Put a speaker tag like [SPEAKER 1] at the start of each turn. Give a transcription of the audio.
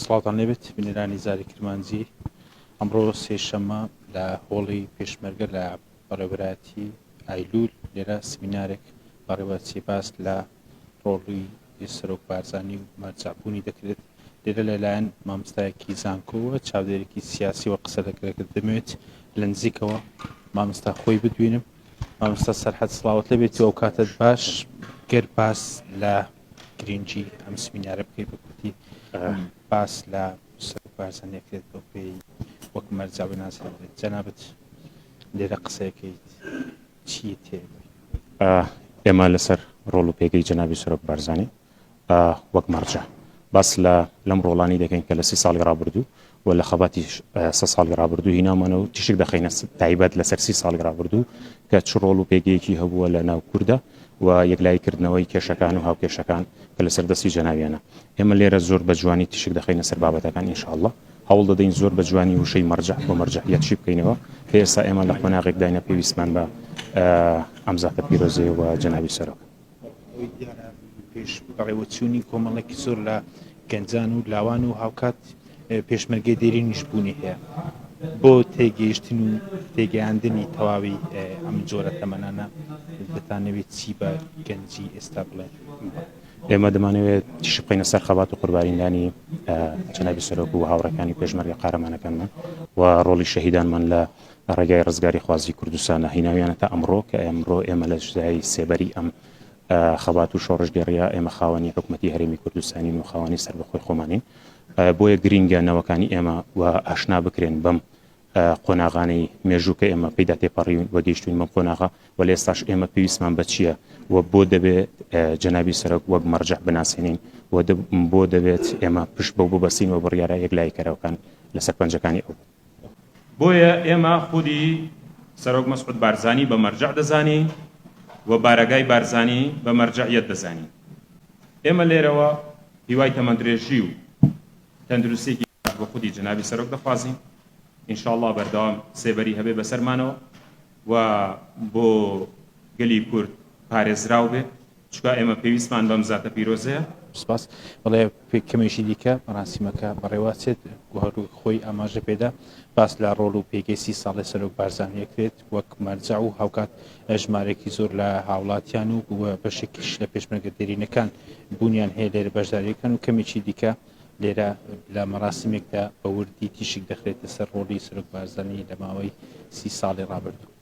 [SPEAKER 1] سڵاتان لێبێت بینێرانی زاری کرمانجی ئەمڕۆ سێشەممە لە هۆڵی پێشمەرگە لە بەڕێوەبەتی ئایلول لێرە سمینارێک بەڕێوەچی باس لە ڕۆڵی سەرۆک بارزانانی و مەرجەعبوونی دەکرێت لێرە لەلایەن مامۆستایەکی زانکۆوە چاودێرێکی سیاسی و قسە دەکرێت دەمەوێت لە نزیکەوە مامۆستا خۆی بدوێنم. مامۆستا سەرحەد سڵاوت لەبێتی ئەو کاتت باش گەر باس لە گرنگی ئەم سمینارە بکەیت بە کورتی باس لە سەرۆک بارزانیەکرێت بۆ پێی وەک مەرجەع ناسرێت جەنابەت لێرە قسەیەکەیت چی تێ
[SPEAKER 2] ئێمە لەسەر ڕۆڵ و پێگەی جەنابی سەرۆک بارزانی وەک مەرجە باس لەم ڕۆڵانی دەکەین کە لە 30 ساڵی ڕابردوو و لە خەباتی 3 ساڵی ڕابردوو هینامانە و تیشک دەخینە تایبەت لەسەر 30 ساڵی ڕابردوو کە چ ڕۆڵ و پێگەیەکی هەبووە لە ناو کووردە و یەکلایکردنەوەی کێشەکان و هاوکێشەکان کە لەسەر دەستی جەناویانە. ئێمە لێرە زۆر بە جوانی تیشک دەخینە سەر بابەتەکان ئینشاءالله هەوڵ دەدەین زۆر بە جوانی وشەی مەرجە بۆ مەرجەعیەت چی بکەینەوە کە ئێستا ئێمە لە قۆناغێک داینە پێویستمان بە ئەم زاتە پیرۆزەیە و جەنابی سەرۆک.
[SPEAKER 1] پێش بەڕێوەچوونی کۆمەڵێکی زۆر لە گەنجان و لاوان و هاوکات پێشمەرگەی دێرینیش بوونی هەیە بۆ تێگەیشتن و تێگەیاندنی تەواوی ئەم جۆرە تەمەنانە دەتانەوێت چی بە گەنجی ئێستا بڵێن؟
[SPEAKER 2] ئێمە دەمانەوێت تیش بقینە سەر خەبات و قوربانیدانی جەنابی سەرۆک و هاوڕەکانی پێشمەرگە قارەمانەکانمان و ڕۆڵی شەهیدانمان لە ڕێگای ڕزگاری خوازی کوردستانە هیناویانە تا ئەمڕۆ کە ئەمڕۆ ئێمە لە ژای سێبەری ئەم خەبات و شۆڕژگەڕیا ئێمە خاوەنی حکوومەتی هەرێمی کوردستانی و خاوەنی سەربەخۆی خۆمانین بۆیە گرینگە نەوەکانی ئێمە و ئاشنا بکرێن بەم قۆناغانەی مێژوو کە ئێمە پێدا تێپەڕیون وەگەیشتوین بەم قۆناغا و لە ئێستاش ئێمە پێویستمان بە چییە و بۆ دەبێت جەنابی سەرۆک وەک مەرجەع بناسیێنین و بۆ دەبێت ئێمە پشت بەو ببەستین و بڕیارە یەکلایەکەرەوەکان لەسەر پەنجەکانی ئەو.
[SPEAKER 3] بۆیە ئێمە خودی سەرۆک مەسعود بارزانی بە مەرجەع دەزانین و بارەگای بارزانی بە مەرجەعیەت دەزانین. ئێمە لێرەوە هیوای تەمەندرێژی و تەندروستێکی بە خودی جەنابی سەرۆک دەخوازین ئینشاءالله بەردەوام سێبەری هەبێ بەسەرمانەوە و بۆ گەلی کورد پارێزراو بێ چکە ئێمە پێویستمان بەم زاتە پیرۆزەیە.
[SPEAKER 1] سپاس بەڵێ کەمێژی دیکە بەڕاستیمەکە بەڕێوەچێت هەروی خۆی ئاماژە پێدا باس لە ڕۆڵ و پێگەی 30 ساڵی سەرۆک بارزانیەکرێت وەک مەرجەع و هاوکات ژمارێکی زۆر لە هاوڵاتیان و بەشێکیش لە پێشمەرگە دێرینەکان بوونیان هەیە لێرە بەشداریەکان و کەمێکی دیکە لێرە لە مەراسیمێکدا بە وردی تیشک دەخرێتە سەر ڕۆڵی سەرۆک بارزانی لە ماوەی 30 ساڵی ڕابردوو.